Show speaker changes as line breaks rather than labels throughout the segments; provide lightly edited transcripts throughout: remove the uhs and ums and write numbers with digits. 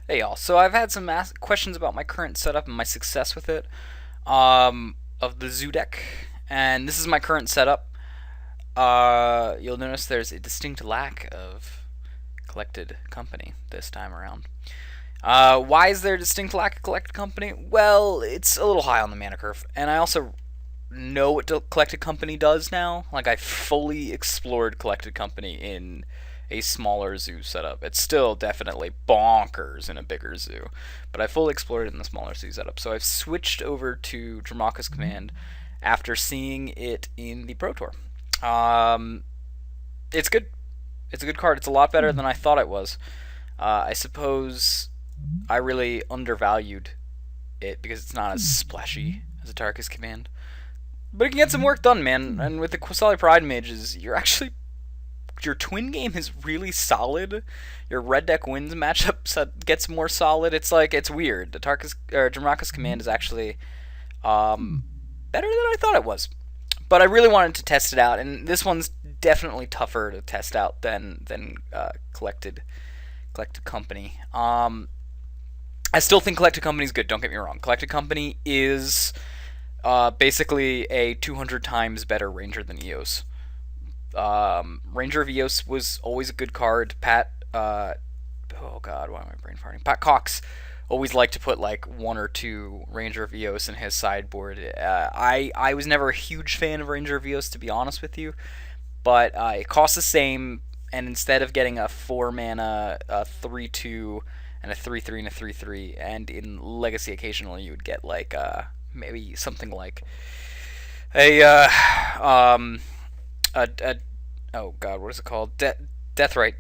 Hey y'all, so I've had some questions about my current setup and my success with it, of the Zoo deck, and this is my current setup. You'll notice there's a distinct lack of collected company this time around. Why is there a distinct lack of collected company? Well, it's a little high on the mana curve, and I also know what collected company does now. Like, I fully explored collected company in a smaller zoo setup. It's still definitely bonkers in a bigger zoo, but I fully explored it in the smaller zoo setup. So I've switched over to Dramaca's Command after seeing it in the Pro Tour. Um, it's good. It's a good card. It's a lot better than I thought it was. I suppose I really undervalued it because it's not as splashy as a Tarkus Command. But it can get some work done, man. And with the Qasali Pride mages, your twin game is really solid. Your red deck wins matchups gets more solid. It's weird. The Tarkus or Dramaca's Command is actually better than I thought it was. But I really wanted to test it out, and this one's definitely tougher to test out than collected company. I still think collected company is good. Don't get me wrong. Collected company is basically a 200 times better Ranger than EOS. Ranger of EOS was always a good card. Oh god, why am I brain farting? Pat Cox always liked to put like one or two Ranger of EOS in his sideboard. I was never a huge fan of Ranger of EOS, to be honest with you, but it costs the same, and instead of getting a 4 mana, a 3/2, and a 3/3 and a 3/3, and in Legacy occasionally you would get like maybe something like a a oh god, what is it called? Deathrite.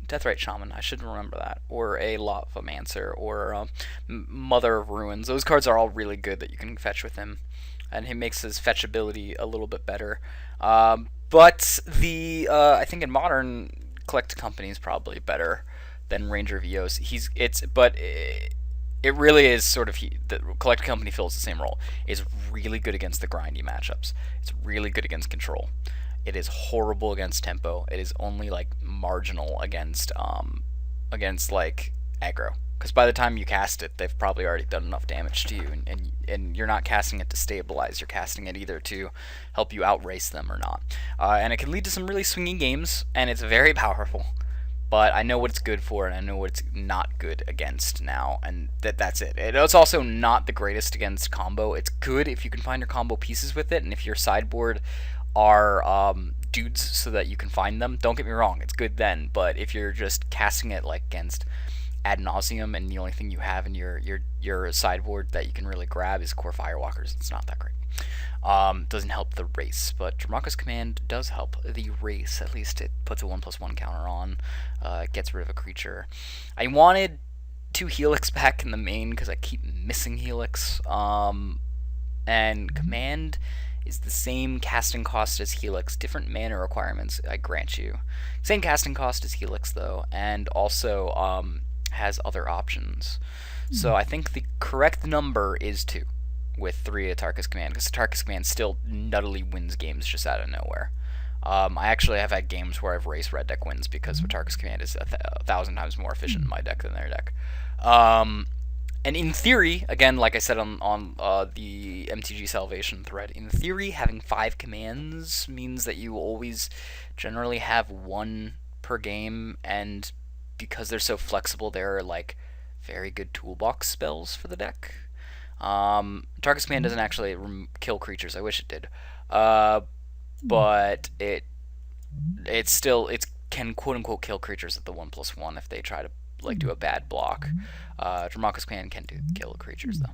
Deathrite Shaman, I should remember that. Or a Lavamancer, or Mother of Ruins. Those cards are all really good that you can fetch with him, and he makes his fetch ability a little bit better. But I think in modern, Collect Company is probably better than Ranger of Eos. It really is sort of the Collect Company fills the same role. It's really good against the grindy matchups. It's really good against control. It is horrible against tempo. It is only like marginal against like aggro. Because by the time you cast it, they've probably already done enough damage to you, and you're not casting it to stabilize. You're casting it either to help you outrace them or not. And it can lead to some really swinging games, and it's very powerful. But I know what it's good for, and I know what it's not good against now, and that's it. It's also not the greatest against combo. It's good if you can find your combo pieces with it, and if your sideboard are dudes so that you can find them. Don't get me wrong, it's good then, but if you're just casting it like against ad nauseum and the only thing you have in your sideboard that you can really grab is core Firewalkers, it's not that great. Doesn't help the race, but Dramaca's Command does help the race. At least it puts a 1/1 counter on, gets rid of a creature. I wanted 2 Helix back in the main because I keep missing Helix, and Command is the same casting cost as Helix, different mana requirements, I grant you. Same casting cost as Helix, though, and also has other options. So I think the correct number is 2, with 3 at Tarkus Command, because Tarkus Command still nuttily wins games just out of nowhere. I actually have had games where I've raced red deck wins because Tarkus Command is 1,000 times more efficient in my deck than their deck. And in theory, again, like I said on the MTG Salvation thread, in theory, having 5 commands means that you always generally have 1 per game, and because they're so flexible, they're like very good toolbox spells for the deck. Tarkus Command doesn't actually kill creatures. I wish it did, but it can quote unquote kill creatures at the 1/1 if they try to like do a bad block. Dramaca's Command can kill creatures though.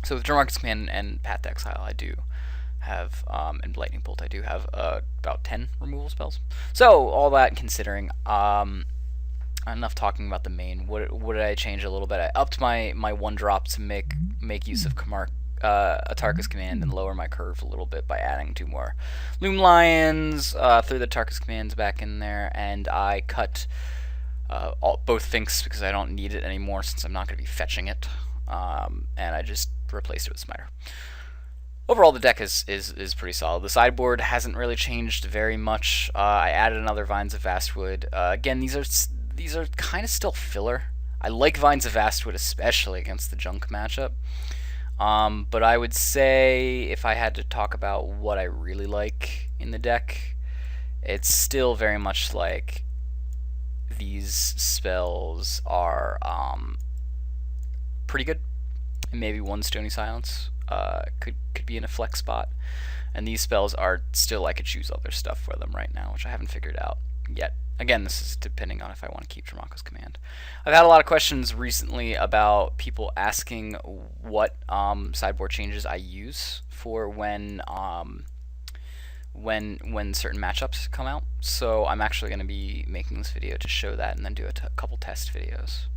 So with Dramaca's Command and Path to Exile, I do have, and Lightning Bolt, I do have about 10 removal spells. So all that considering, enough talking about the main. What did I change a little bit? I upped my 1-drop to make use of Tarkus Command and lower my curve a little bit by adding 2 more Loom Lions, threw the Tarkus Commands back in there, and I cut both Finks because I don't need it anymore since I'm not going to be fetching it, and I just replaced it with Smiter. Overall, the deck is pretty solid. The sideboard hasn't really changed very much. I added another Vines of Vastwood. Again, these are kind of still filler. I like Vines of Vastwood especially against the Junk matchup. But I would say if I had to talk about what I really like in the deck, it's still very much like these spells are pretty good. And maybe one Stony Silence could be in a flex spot. And these spells are still, I could choose other stuff for them right now, which I haven't figured out yet. Again, this is depending on if I want to keep Dramaco's Command. I've had a lot of questions recently about people asking what sideboard changes I use for when certain matchups come out. So I'm actually going to be making this video to show that and then do a couple test videos.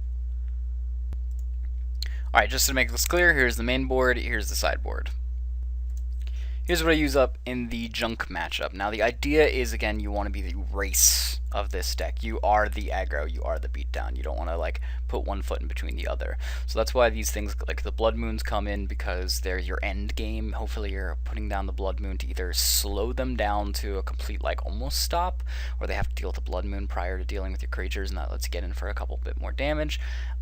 Alright, just to make this clear, here's the main board, here's the sideboard. Here's what I use up in the Junk matchup. Now the idea is, again, you want to be the race of this deck. You are the aggro, you are the beatdown. You don't want to like put one foot in between the other. So that's why these things like the Blood Moons come in, because they're your end game. Hopefully you're putting down the Blood Moon to either slow them down to a complete like almost stop, or they have to deal with the Blood Moon prior to dealing with your creatures, and that lets you get in for a couple bit more damage.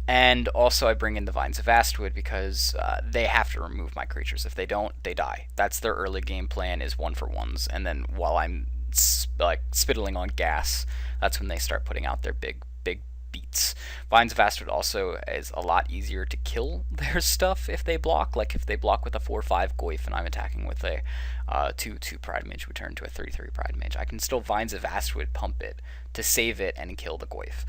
And also I bring in the Vines of Vastwood because they have to remove my creatures. If they don't, they die. That's their early game plan, is 1-for-1s, and then while I'm spittling on gas, that's when they start putting out their big beats. Vines of Vastwood also is a lot easier to kill their stuff if they block. Like if they block with a 4/5 Goyf and I'm attacking with a 2/2 Pride Mage, we turn to a 3/3 Pride Mage, I can still Vines of Vastwood pump it to save it and kill the Goyf.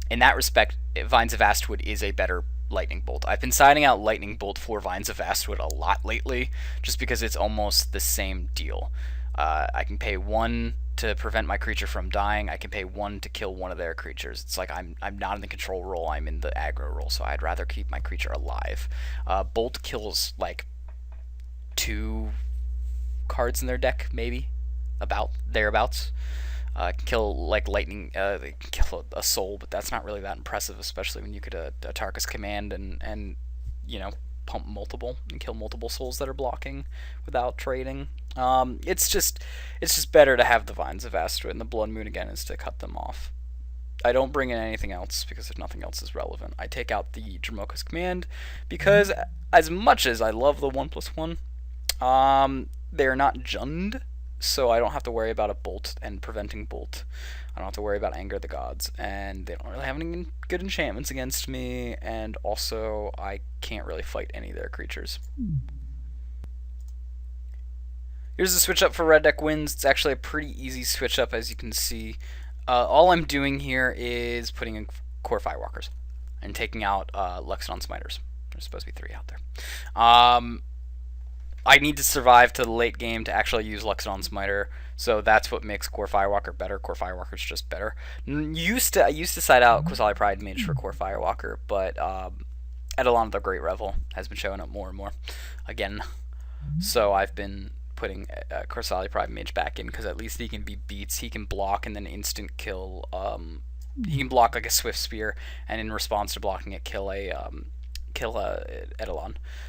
In that respect, Vines of Vastwood is a better Lightning Bolt. I've been siding out Lightning Bolt for Vines of Vastwood a lot lately, just because it's almost the same deal. I can pay 1 to prevent my creature from dying. I can pay 1 to kill one of their creatures. It's like I'm not in the control role, I'm in the aggro role, so I'd rather keep my creature alive. Bolt kills like 2 cards in their deck, maybe, about thereabouts. Kill like lightning, kill a soul, but that's not really that impressive, especially when you could Tarkus Command and you know, pump multiple and kill multiple souls that are blocking without trading. It's just better to have the Vines of Vastwood, and the Blood Moon again is to cut them off. I don't bring in anything else because if nothing else is relevant. I take out the Dromoka's Command because as much as I love the 1/1, they're not Jund. So I don't have to worry about a Bolt and preventing Bolt. I don't have to worry about Anger of the Gods, and they don't really have any good enchantments against me, and also I can't really fight any of their creatures. Here's the switch up for Red Deck wins. It's actually a pretty easy switch up, as you can see. All I'm doing here is putting in Core Firewalkers and taking out Luxodon Smiters. There's supposed to be 3 out there. I need to survive to the late game to actually use Luxodon Smiter, so that's what makes Core Firewalker better. Core Firewalker's just better. I used to side out Qasali Pride Mage for Core Firewalker, but Eidolon of the Great Revel has been showing up more and more again. So I've been putting Qasali Pride Mage back in because at least he can be beats. He can block and then instant kill. He can block like a Swift Spear, and in response to blocking it, kill Eidolon.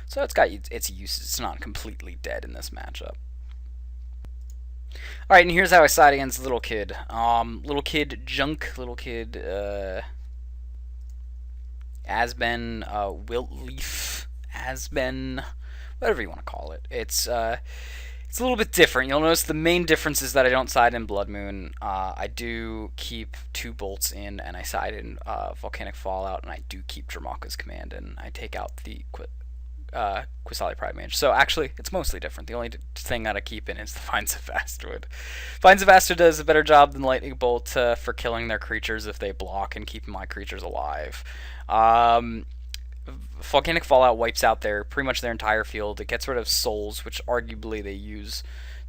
So it's got its uses. It's not completely dead in this matchup. Alright, and here's how I side against Little Kid. Little Kid Junk, Little Kid Asben, Wiltleaf, Asben, whatever you want to call it. It's a little bit different. You'll notice the main difference is that I don't side in Blood Moon. I do keep 2 bolts in, and I side in Volcanic Fallout, and I do keep Dromoka's Command, and I take out the Qasali Pride Mage. So actually, it's mostly different. The only thing that I keep in is the Vines of Vastwood. Vines of Vastwood does a better job than Lightning Bolt for killing their creatures if they block and keeping my creatures alive. Volcanic Fallout wipes out pretty much their entire field. It gets rid of souls, which arguably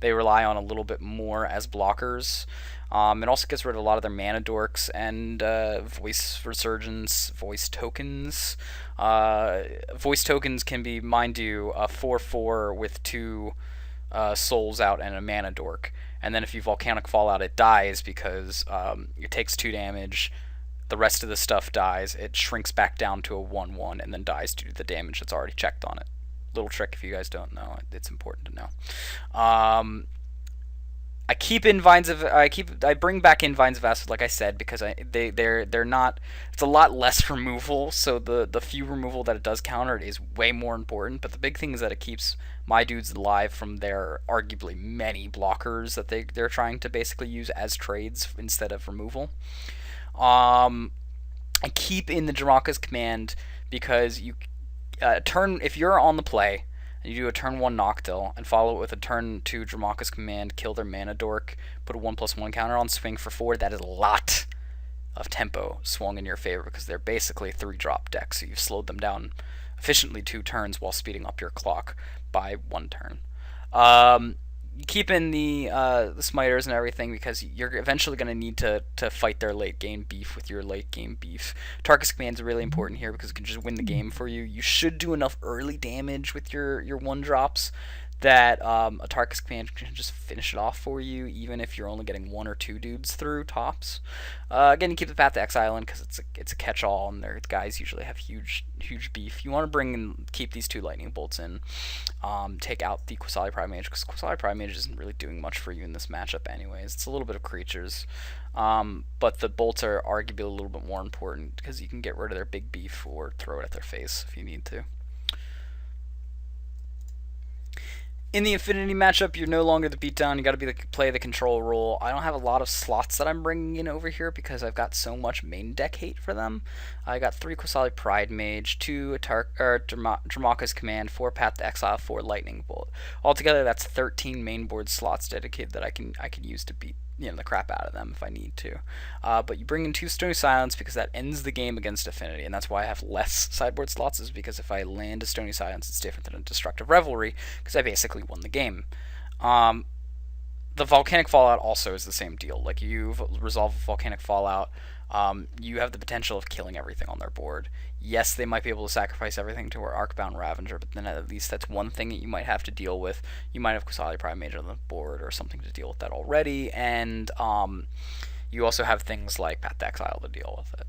they rely on a little bit more as blockers. It also gets rid of a lot of their mana dorks and voice resurgence, voice tokens. Voice tokens can be, mind you, a 4/4 with 2 souls out and a mana dork. And then if you Volcanic Fallout, it dies because it takes 2 damage. The rest of the stuff dies. It shrinks back down to a 1/1 and then dies due to the damage that's already checked on it. Little trick if you guys don't know. It's important to know. I keep in Vines of I bring back in Vines of Acid, like I said, because they're not, it's a lot less removal, so the few removal that it does counter it is way more important. But the big thing is that it keeps my dudes alive from their arguably many blockers that they're trying to basically use as trades instead of removal. Um, I keep in the Jamaka's Command because you turn, if you're on the play and you do a turn 1 Noctil and follow it with a turn 2 Jamaka's Command, kill their mana dork, put a 1/1 counter on, swing for 4, that is a lot of tempo swung in your favor because they're basically 3-drop decks, so you've slowed them down efficiently 2 turns while speeding up your clock by 1 turn. You keep in the smiters and everything because you're eventually going to need to fight their late game beef with your late game beef. Tarkus Command is really important here because it can just win the game for you. You should do enough early damage with your 1-drops that a Tarkus Command can just finish it off for you, even if you're only getting 1 or 2 dudes through tops. Again, you keep the Path to Exile in because it's a catch-all, and their guys usually have huge beef. You want to keep these 2 Lightning Bolts in. Take out the Qasali Prime Mage because Qasali Prime Mage isn't really doing much for you in this matchup, anyways. It's a little bit of creatures, but the bolts are arguably a little bit more important because you can get rid of their big beef or throw it at their face if you need to. In the Affinity matchup, you're no longer the beatdown. You got to play the control role. I don't have a lot of slots that I'm bringing in over here because I've got so much main deck hate for them. I got 3 Qasali Pride Mage, 2 Dramaka's Command, 4 Path to Exile, 4 Lightning Bolt. Altogether, that's 13 main board slots dedicated that I can use to beat the crap out of them if I need to. But you bring in 2 Stony Silence because that ends the game against Affinity, and that's why I have less sideboard slots, is because if I land a Stony Silence, it's different than a Destructive Revelry because I basically won the game. The Volcanic Fallout also is the same deal. Like, you resolve a Volcanic Fallout, you have the potential of killing everything on their board. Yes, they might be able to sacrifice everything to our Arcbound Ravager, but then at least that's one thing that you might have to deal with. You might have Qasali Prime Mage on the board or something to deal with that already, and you also have things like Path to Exile to deal with it.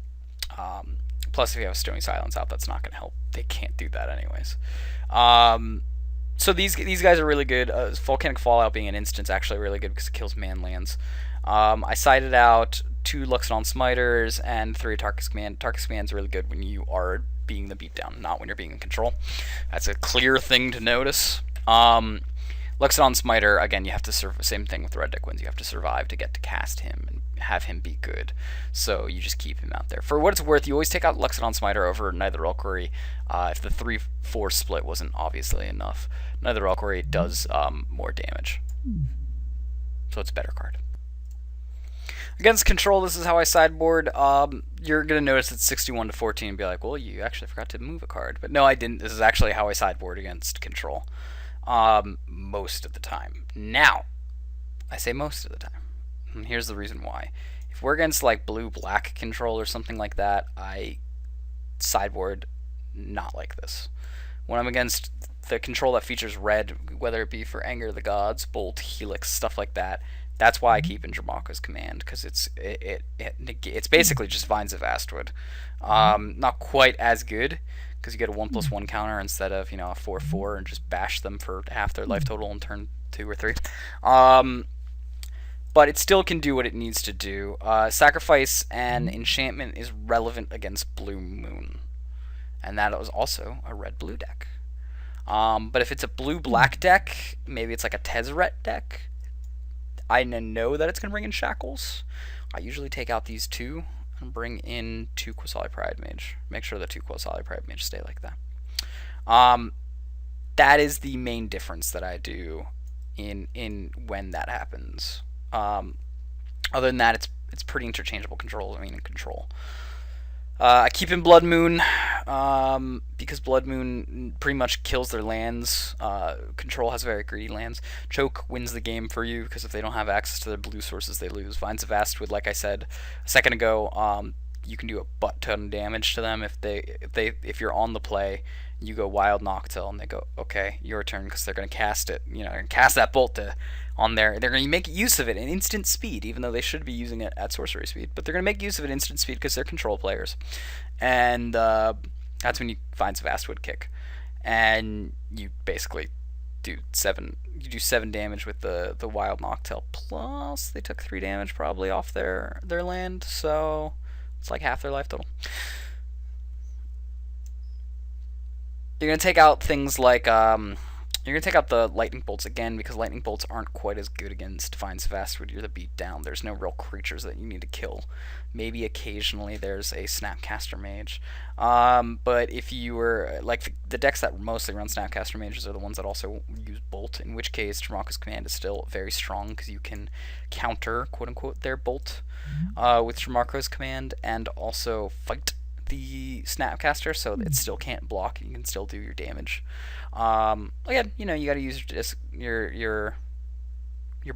Plus, if you have Stony Silence out, that's not going to help. They can't do that anyways. So these guys are really good. Volcanic Fallout being an instance actually really good because it kills man lands. I sided out 2 Luxodon Smiters and 3 Tarkus Command. Tarkus Command is really good when you are being the beatdown, not when you're being in control. That's a clear thing to notice. Luxodon Smiter, again, you have to serve the same thing with Red Deck Wins. You have to survive to get to cast him and have him be good. So you just keep him out there. For what it's worth, you always take out Luxodon Smiter over Neither Reliquary if the 3-4 split wasn't obviously enough. Neither Reliquary does more damage. So it's a better card. Against control, this is how I sideboard. You're going to notice it's 61-14 and be like, well, you actually forgot to move a card. But no, I didn't. This is actually how I sideboard against control. Most of the time. Now, I say most of the time. And here's the reason why. If we're against like blue-black control or something like that, I sideboard not like this. When I'm against the control that features red, whether it be for Anger of the Gods, Bolt, Helix, stuff like that, that's why I keep in Dramaka's Command, because it's basically just Vines of Astwood. Not quite as good, because you get a 1/1 counter instead of a 4/4 and just bash them for half their life total in turn 2 or 3. But it still can do what it needs to do. Sacrifice and Enchantment is relevant against Blue Moon, and that was also a red-blue deck. But if it's a blue-black deck, maybe it's like a Tezzeret deck, I know that it's going to bring in Shackles. I usually take out these 2 and bring in 2 Qasali Pride Mage. Make sure the 2 Qasali Pride Mage stay like that. That is the main difference that I do in when that happens. Other than that, it's pretty interchangeable controls. In control. I keep in Blood Moon because Blood Moon pretty much kills their lands. Control has very greedy lands. Choke wins the game for you because if they don't have access to their blue sources, they lose. Vines of Astwood, like I said a second ago, you can do a butt ton of damage to them if you're on the play. You go Wild Noctil and they go, okay, your turn, because they're going to cast it. Cast that bolt on there. They're going to make use of it in instant speed, even though they should be using it at sorcery speed. But they're going to make use of it instant speed because they're control players. And that's when you Vines of Astwood kick. And you basically do 7. You do 7 damage with the Wild Noctowl. Plus, they took 3 damage probably off their land, so it's like half their life total. You're gonna take out things like you're gonna take out the lightning bolts again because lightning bolts aren't quite as good against Divine Savastwood. You're the beat down. There's no real creatures that you need to kill. Maybe occasionally there's a Snapcaster Mage, but if you were like the decks that mostly run Snapcaster Mages are the ones that also use Bolt. In which case, Dramarka's Command is still very strong because you can counter quote unquote their Bolt with Dramarka's Command and also fight the Snapcaster, so it still can't block. You can still do your damage. Again, you got to use your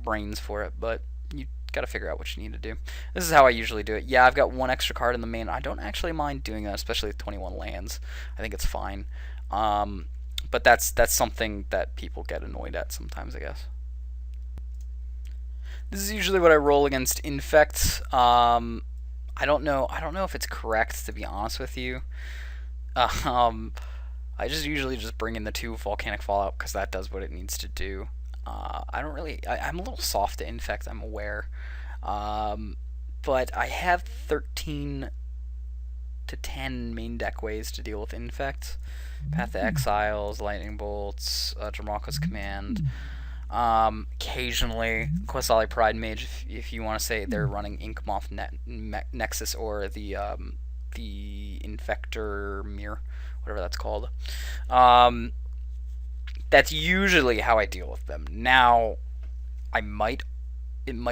brains for it, but you got to figure out what you need to do. This is how I usually do it. Yeah, I've got 1 extra card in the main. I don't actually mind doing that, especially with 21 lands. I think it's fine. But that's something that people get annoyed at sometimes, I guess. This is usually what I roll against Infect. I don't know if it's correct, to be honest with you. I just usually just bring in the 2 Volcanic Fallout because that does what it needs to do. I'm a little soft to Infect, I'm aware. But I have 13 to 10 main deck ways to deal with Infect. Path to Exiles, Lightning Bolts, Dramarka's Command. Occasionally, Quesali Pride Mage, if you want to say they're running Inkmoth Nexus or the Infector Mirror, whatever that's called. That's usually how I deal with them. Now, it might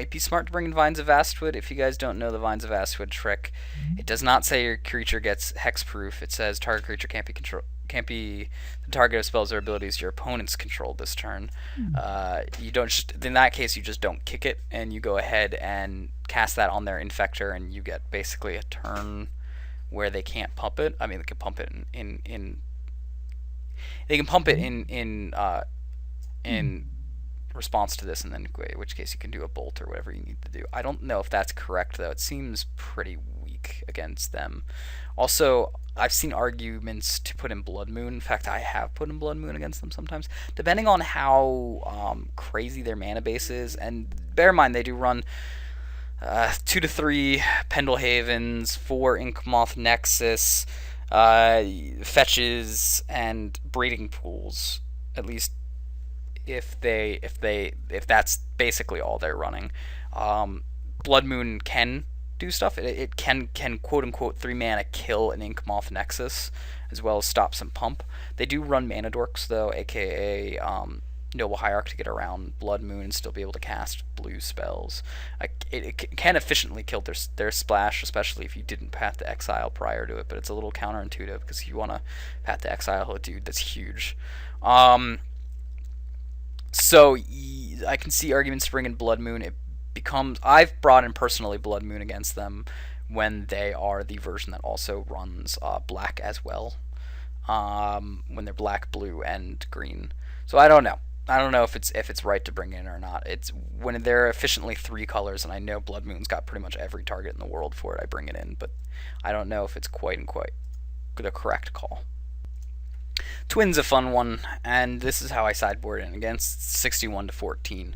be smart to bring in Vines of Vastwood. If you guys don't know the Vines of Vastwood trick, it does not say your creature gets hexproof. It says target creature can't be the target of spells or abilities your opponents control this turn. You don't in that case you just don't kick it and you go ahead and cast that on their Infector and you get basically a turn where they can't pump it. I mean, they can pump it in response to this, and then in which case you can do a bolt or whatever you need to do. I don't know if that's correct though. It seems pretty weak against them. Also, I've seen arguments to put in Blood Moon. In fact, I have put in Blood Moon against them sometimes, depending on how crazy their mana base is. And bear in mind, they do run 2 to 3 Pendle Havens, 4 Inkmoth Nexus, fetches, and breeding pools. At least if that's basically all they're running. Blood Moon can do stuff. It can quote unquote 3 mana kill an Inkmoth Nexus as well as stop some pump. They do run Mana Dorks though, aka Noble Hierarch, to get around Blood Moon and still be able to cast blue spells. It can efficiently kill their splash, especially if you didn't Path to Exile prior to it, but it's a little counterintuitive because if you want to Path to Exile a dude that's huge. So I can see arguments to bring in Blood Moon. I've brought in personally Blood Moon against them when they are the version that also runs black as well. When they're black, blue, and green. So I don't know. I don't know if it's right to bring in or not. It's when they're efficiently 3 colors, and I know Blood Moon's got pretty much every target in the world for it. I bring it in, but I don't know if it's quite the correct call. Twin's a fun one, and this is how I sideboard in against 61 to 14.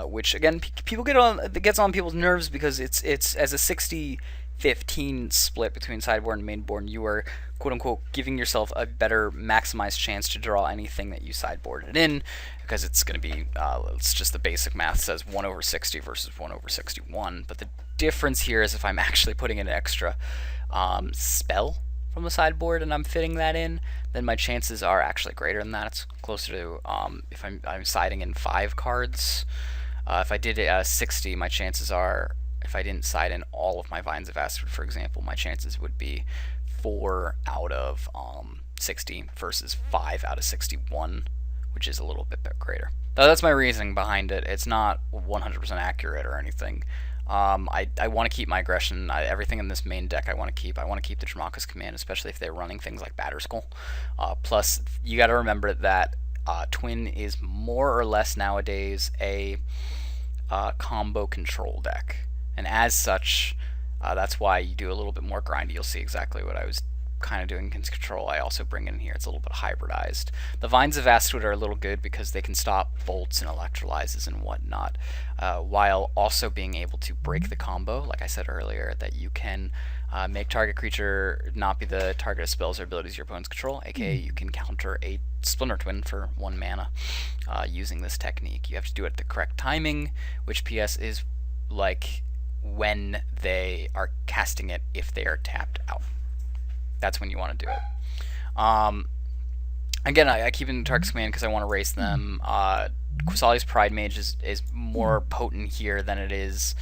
Which again, people gets on people's nerves because it's as a 60-15 split between sideboard and mainboard. You are quote unquote giving yourself a better maximized chance to draw anything that you sideboarded in, because it's going to be it's just the basic math says 1 over 60 versus 1 over 61. But the difference here is if I'm actually putting in an extra spell from the sideboard and I'm fitting that in, then my chances are actually greater than that. It's closer to if I'm siding in 5 cards. If I did it 60, my chances are, if I didn't side in all of my Vines of Vastwood, for example, my chances would be 4 out of 60 versus 5 out of 61, which is a little bit greater. That's my reasoning behind it. It's not 100% accurate or anything. I want to keep my aggression. Everything in this main deck I want to keep. I want to keep the Dramarka's Command, especially if they're running things like Batterskull. Plus, you got to remember that Twin is more or less nowadays a combo control deck, and as such, that's why you do a little bit more grindy. You'll see exactly what I was kind of doing against control, I also bring in here. It's a little bit hybridized. The Vines of Vastwood are a little good because they can stop bolts and electrolyzes and whatnot, while also being able to break the combo, like I said earlier, that you can make target creature not be the target of spells or abilities your opponents control, aka you can counter a Splinter Twin for 1 mana using this technique. You have to do it at the correct timing, which PS is like when they are casting it if they are tapped out. That's when you want to do it. Again, I keep it in Target's Command because I want to race them. Qasali's Pride Mage is more potent here than it is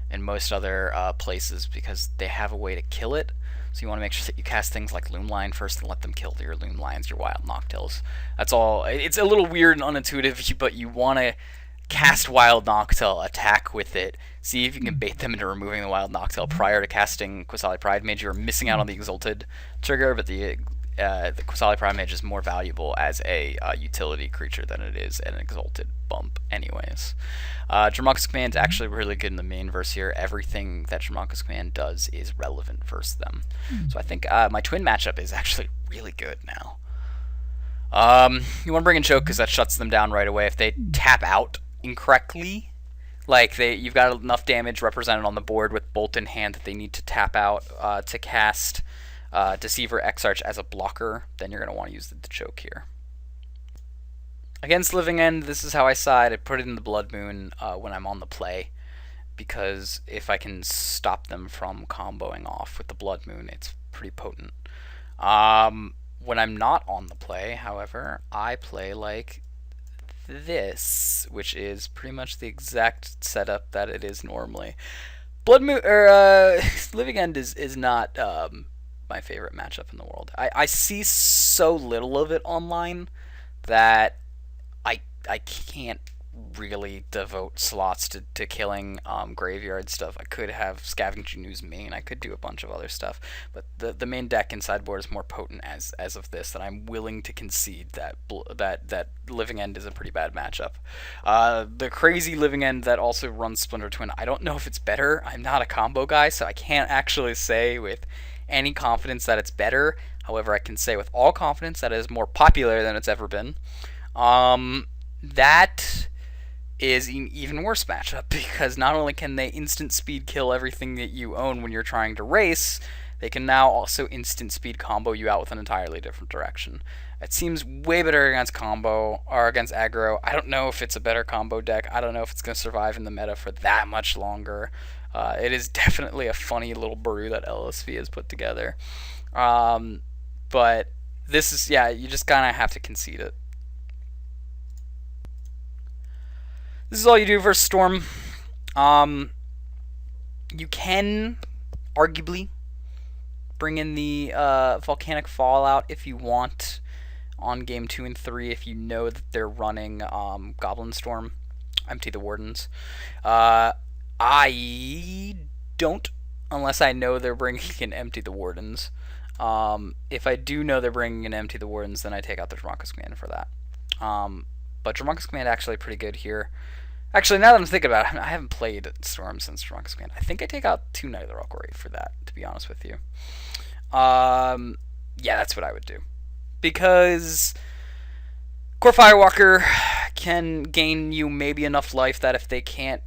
in most other places because they have a way to kill it. So you want to make sure that you cast things like Loomline first and let them kill your Loomlines, your Wild Noctilles. That's all. It's a little weird and unintuitive, but you want to cast Wild Noctile, attack with it, see if you can bait them into removing the Wild Noctile prior to casting Qasali Pride Mage. You're missing out on the Exalted trigger, but the Qasali Pride Mage is more valuable as a utility creature than it is an Exalted bump anyways. Dramonka's Command is actually really good in the main verse here. Everything that Dramonka's Command does is relevant versus them. So I think my Twin matchup is actually really good now. You want to bring in Choke because that shuts them down right away. If they tap out incorrectly, like you've got enough damage represented on the board with Bolt in hand that they need to tap out to cast Deceiver Exarch as a blocker, then you're going to want to use the Choke here. Against Living End, this is how I side. I put it in the Blood Moon when I'm on the play, because if I can stop them from comboing off with the Blood Moon, it's pretty potent. When I'm not on the play, however, I play like this, which is pretty much the exact setup that it is normally. Blood Moon or Living End is not my favorite matchup in the world. I see so little of it online that I can't really devote slots to killing graveyard stuff. I could have Scavenging Ooze main. I could do a bunch of other stuff, but the main deck in Sideboard is more potent as of this. That I'm willing to concede that Living End is a pretty bad matchup. The crazy Living End that also runs Splinter Twin. I don't know if it's better. I'm not a combo guy, so I can't actually say with any confidence that it's better. However, I can say with all confidence that it is more popular than it's ever been. That is an even worse matchup because not only can they instant speed kill everything that you own when you're trying to race, they can now also instant speed combo you out with an entirely different direction. It seems way better against combo or against aggro. I don't know if it's a better combo deck. I don't know if it's going to survive in the meta for that much longer. It is definitely a funny little brew that LSV has put together. But this is, yeah, you just kind of have to concede it. This is all you do versus Storm. You can arguably bring in the Volcanic Fallout if you want on game 2 and 3 if you know that they're running Goblin Storm, Empty the Wardens. I don't, unless I know they're bringing in Empty the Wardens. If I do know they're bringing in Empty the Wardens, then I take out the Dramonka's Command for that. But Dramonka's Command actually pretty good here. Actually, now that I'm thinking about it, I haven't played Storm since Dramonka's Command. I think I take out 2 Knight of the Rockaway for that, to be honest with you. Yeah, that's what I would do. Because Core Firewalker can gain you maybe enough life that if they can't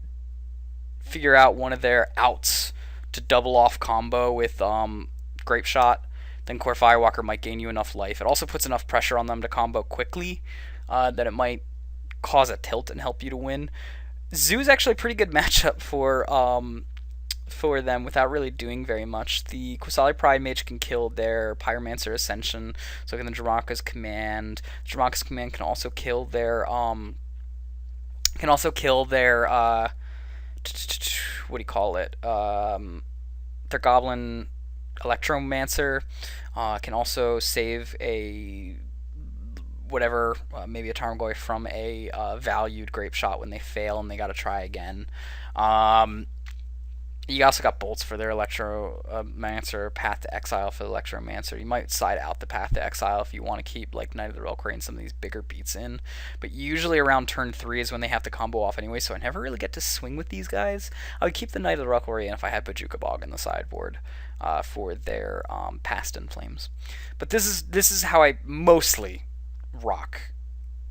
figure out one of their outs to double off combo with Grape Shot, then Core Firewalker might gain you enough life. It also puts enough pressure on them to combo quickly that it might cause a tilt and help you to win. Zoo's actually a pretty good matchup for them without really doing very much. The Qasali Pride Mage can kill their Pyromancer Ascension, so can the Dramonka's Command. Dramonka's Command can also kill their what do you call it? Their Goblin Electromancer can also save a whatever, maybe a Tarmogoyf from a valued Grape Shot when they fail and they got to try again. You also got bolts for their Electromancer, Path to Exile for the Electromancer. You might side out the Path to Exile if you want to keep like Knight of the Reliquary and some of these bigger beats in. But usually around turn 3 is when they have to combo off anyway, so I never really get to swing with these guys. I would keep the Knight of the Reliquary in if I had Bojuka Bog in the sideboard for their Past in Flames. But this is how I mostly rock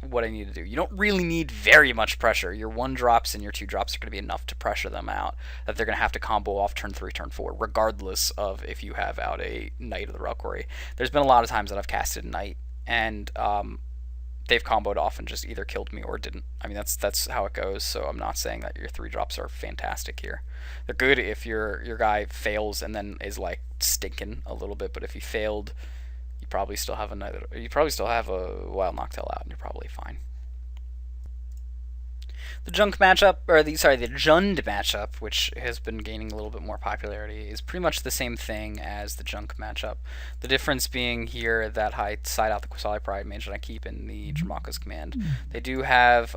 what I need to do. You don't really need very much pressure. Your 1-drops and your 2-drops are going to be enough to pressure them out that they're going to have to combo off turn 3, turn 4, regardless of if you have out a Knight of the Reliquary. There's been a lot of times that I've casted Knight and they've comboed off and just either killed me or didn't. I mean, that's how it goes. So I'm not saying that your 3-drops are fantastic here. They're good if your guy fails and then is like stinking a little bit, but if he failed, you probably still have a Wild Noctowl out, and you're probably fine. The Junk matchup, or the Jund matchup, which has been gaining a little bit more popularity, is pretty much the same thing as the Junk matchup. The difference being here that I side out the Qasali Pridemage and I keep in the Dramaca's Command. They do have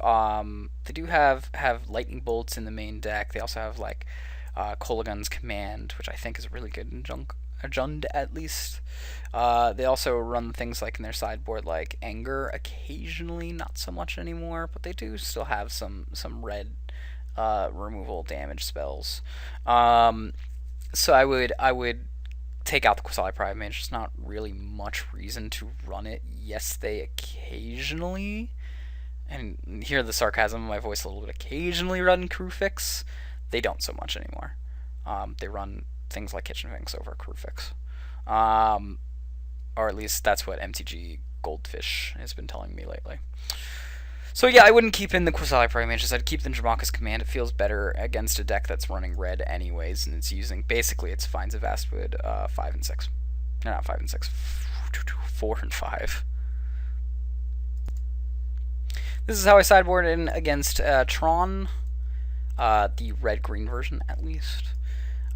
Lightning Bolts in the main deck. They also have like Kolaghan's Command, which I think is really good in Jund at least. They also run things like in their sideboard like Anger occasionally, not so much anymore, but they do still have some red removal damage spells. So I would take out the Qasali Pridemage. There's not really much reason to run it. Yes, they occasionally, and hear the sarcasm in my voice a little bit, occasionally run Crewfix. They don't so much anymore. They run things like Kitchen Finks over Crewfix. Or at least that's what MTG Goldfish has been telling me lately. So yeah, I wouldn't keep in the Qasali Pridemages. I'd keep the Dramaca's Command. It feels better against a deck that's running red anyways, and it's using, basically, it's Finds of Vastwood 5 and 6. No, not 5 and 6. 4 and 5. This is how I sideboard in against Tron. The red-green version, at least.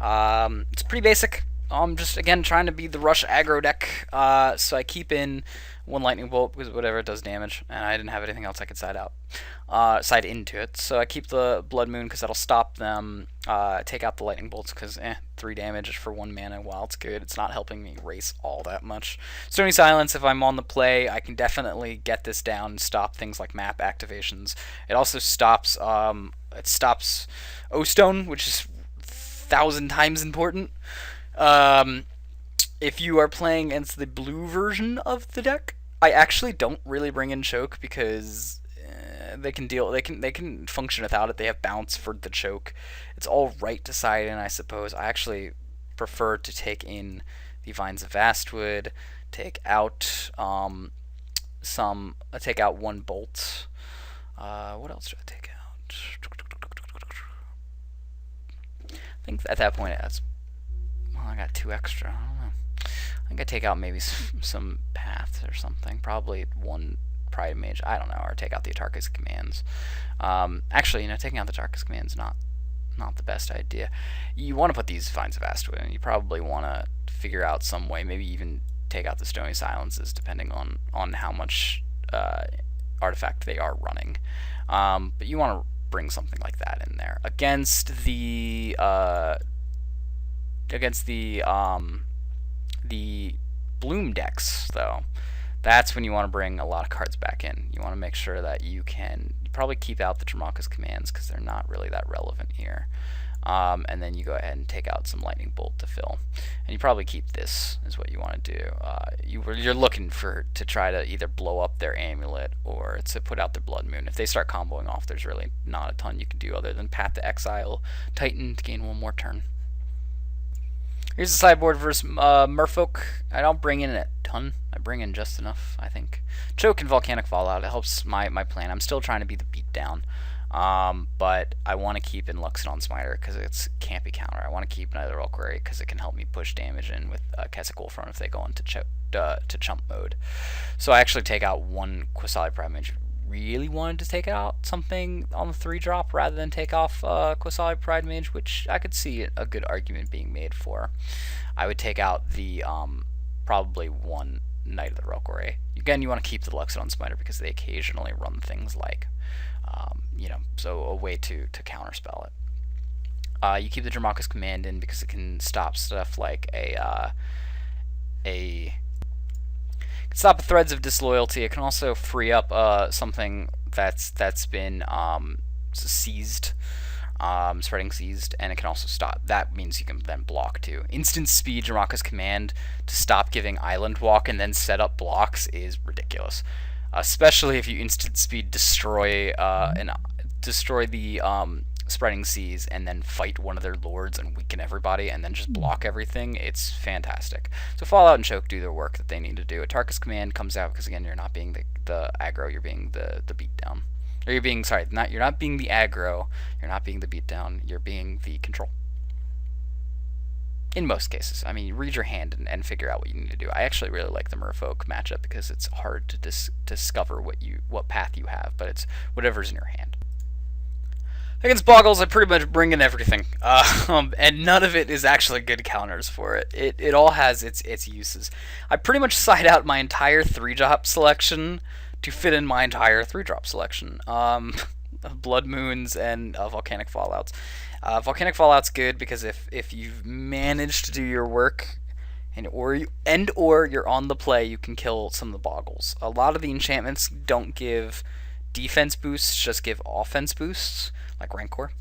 It's pretty basic. I'm just, again, trying to be the rush aggro deck, so I keep in 1 lightning bolt because whatever it does damage, and I didn't have anything else I could side side into it. So I keep the Blood Moon because that'll stop them. Take out the lightning bolts because 3 damage for 1 mana. While it's good, it's not helping me race all that much. Stony Silence, if I'm on the play, I can definitely get this down and stop things like map activations. It also stops O-Stone, which is 1,000 times important. If you are playing against the blue version of the deck, I actually don't really bring in Choke because they can function without it. They have bounce for the Choke. It's all right to side in, I suppose. I actually prefer to take in the Vines of Vastwood, take out take out 1 bolt. What else do I take out? I think at that point I got 2 extra. I don't know. I think I take out maybe some paths or something. Probably 1 Pridemage. I don't know. Or take out the Atarka's Commands. Actually, taking out the Atarka's Commands not the best idea. You want to put these Vines of Vastwood, and you probably want to figure out some way. Maybe even take out the Stony Silences, depending on how much artifact they are running. But you want to bring something like that in there against the Bloom decks, though. That's when you want to bring a lot of cards back in. You want to make sure that you probably keep out the Dramaca's Commands because they're not really that relevant here. And then you go ahead and take out some Lightning Bolt to fill. And you probably keep this, is what you want to do. You're looking to try to either blow up their Amulet or to put out their Blood Moon. If they start comboing off, there's really not a ton you can do other than Path to Exile Titan to gain 1 more turn. Here's the sideboard versus Merfolk. I don't bring in a ton. I bring in just enough, I think. Choke and Volcanic Fallout. It helps my plan. I'm still trying to be the beatdown. But I want to keep in Luxodon Smiter because it's campy counter. I want to keep Knight of the Reliquary because it can help me push damage in with Kessig Wolfrun if they go into chump mode. So I actually take out 1 Qasali Pridemage. Really wanted to take out something on the 3-drop rather than take off Qasali Pridemage, which I could see a good argument being made for. I would take out the probably 1 Knight of the Reliquary. Again, you want to keep the Luxodon Smiter because they occasionally run things like so a way to counterspell it. You keep the Dramarka's Command in because it can stop stuff like a stop threads of disloyalty. It can also free up something that's been seized, spreading seized, and it can also stop. That means you can then block too. Instant speed Dramarka's Command to stop giving Island Walk and then set up blocks is ridiculous, especially if you instant speed destroy the spreading seas and then fight one of their lords and weaken everybody and then just block everything. It's fantastic. So Fallout and Choke do their work that they need to do. Atarka's Command comes out because, again, you're not being the aggro, you're being the beatdown. Or you're being, sorry, you're not being the aggro, you're not being the beatdown, you're being the control. In most cases. I mean, read your hand and figure out what you need to do. I actually really like the Merfolk matchup because it's hard to discover what path you have, but it's whatever's in your hand. Against Bogles, I pretty much bring in everything, and none of it is actually good counters for it. It all has its uses. I pretty much side out my entire 3-drop selection to fit in my entire 3-drop selection. Blood Moons and Volcanic Fallouts. Volcanic Fallout's good because if you've managed to do your work or you're on the play, you can kill some of the Bogles. A lot of the enchantments don't give defense boosts, just give offense boosts, like Rancor.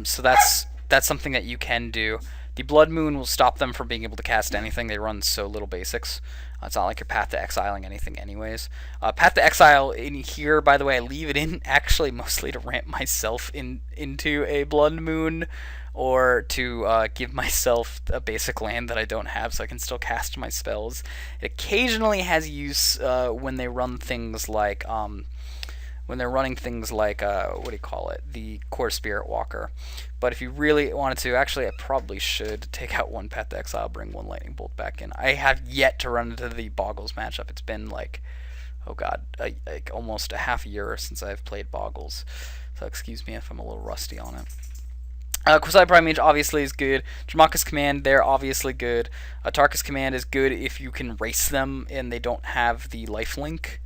So that's something that you can do. The Blood Moon will stop them from being able to cast anything. They run so little basics. It's not like you're Path to Exiling anything anyways. Path to Exile in here, by the way, I leave it in actually mostly to ramp myself into a Blood Moon or to give myself a basic land that I don't have so I can still cast my spells. It occasionally has use when they run things like... when they're running things like, what do you call it, the Core Spirit Walker. But if you really wanted to, actually I probably should take out one Path to Exile, bring one Lightning Bolt back in. I have yet to run into the Bogles matchup. It's been like, oh god, like almost a half a year since I've played Bogles. So excuse me if I'm a little rusty on it. Quasai Prime Mage obviously is good. Dramarka's Command, they're obviously good. Atarka's Command is good if you can race them and they don't have the lifelink.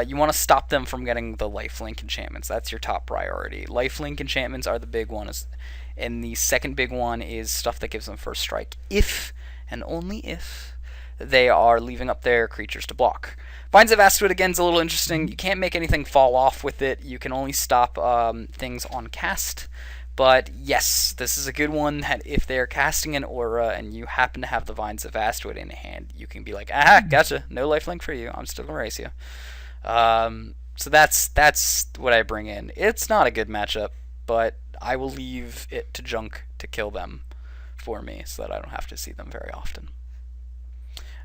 You want to stop them from getting the lifelink enchantments. That's your top priority. Lifelink enchantments are the big ones, and the second big one is stuff that gives them first strike, if and only if they are leaving up their creatures to block. Vines of Astuit, again, is a little interesting. You can't make anything fall off with it. You can only stop things on cast. But yes, this is a good one that if they're casting an aura and you happen to have the Vines of Astuit in hand, you can be like, ah, gotcha, no lifelink for you. I'm still going to race you. So that's what I bring in. It's not a good matchup, but I will leave it to junk to kill them for me so that I don't have to see them very often.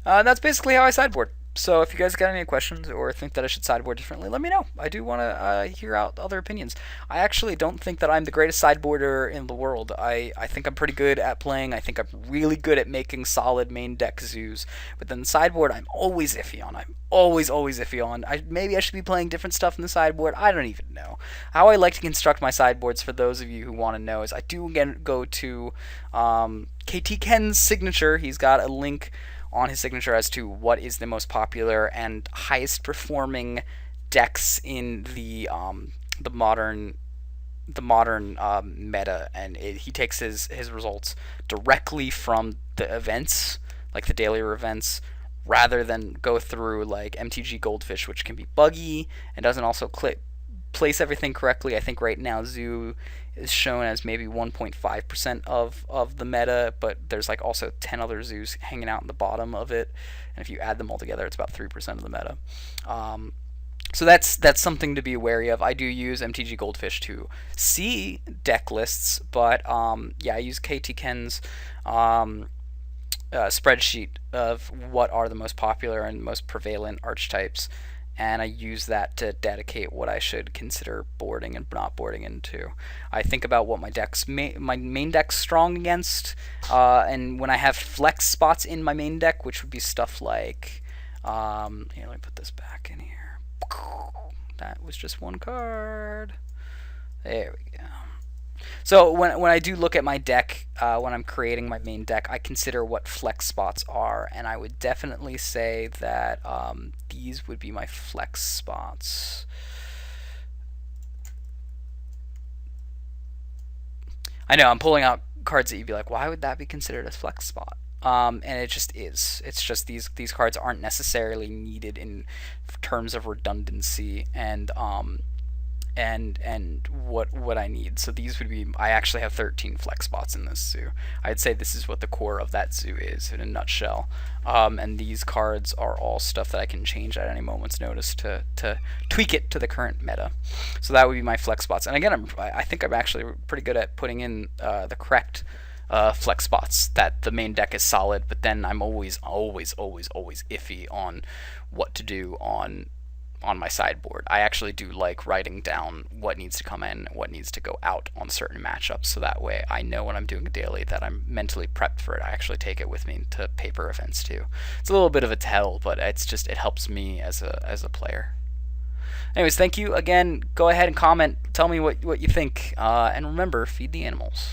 That's basically how I sideboard. So if you guys got any questions or think that I should sideboard differently, let me know. I do want to hear out other opinions. I actually don't think that I'm the greatest sideboarder in the world. I think I'm pretty good at playing. I think I'm really good at making solid main deck zoos. But then the sideboard, I'm always iffy on. I'm always iffy on. Maybe I should be playing different stuff in the sideboard. I don't even know. How I like to construct my sideboards, for those of you who want to know, is I do again go to KT Ken's signature. He's got a link on his signature as to what is the most popular and highest performing decks in the modern meta, and he takes his results directly from the events, like the daily events, rather than go through like MTG Goldfish, which can be buggy and doesn't also place everything correctly. I think right now Zoo is shown as maybe 1.5% of the meta, but there's like also 10 other zoos hanging out in the bottom of it, and if you add them all together, it's about 3% of the meta. So that's something to be wary of. I do use MTG Goldfish to see deck lists, but yeah, I use KT Ken's spreadsheet of what are the most popular and most prevalent archetypes, and I use that to dedicate what I should consider boarding and not boarding into. I think about what my main deck's strong against, and when I have flex spots in my main deck, which would be stuff like, here, let me put this back in here. That was just one card. There we go. So when I do look at my deck, when I'm creating my main deck, I consider what flex spots are, and I would definitely say that these would be my flex spots. I know I'm pulling out cards that you'd be like, why would that be considered a flex spot? And it just is. It's just these cards aren't necessarily needed in terms of redundancy and what I need. So these would be. I actually have 13 flex spots in this zoo. I'd say this is what the core of that zoo is in a nutshell. And these cards are all stuff that I can change at any moment's notice to tweak it to the current meta. So that would be my flex spots. And again, I think I'm actually pretty good at putting in the correct flex spots. That the main deck is solid, but then I'm always iffy on what to do on my sideboard. I actually do like writing down what needs to come in, what needs to go out on certain matchups, so that way I know when I'm doing a daily that I'm mentally prepped for it. I actually take it with me to paper events too. It's a little bit of a tell, but it's just it helps me as a player. Anyways, thank you again. Go ahead and comment. Tell me what you think, and remember, feed the animals.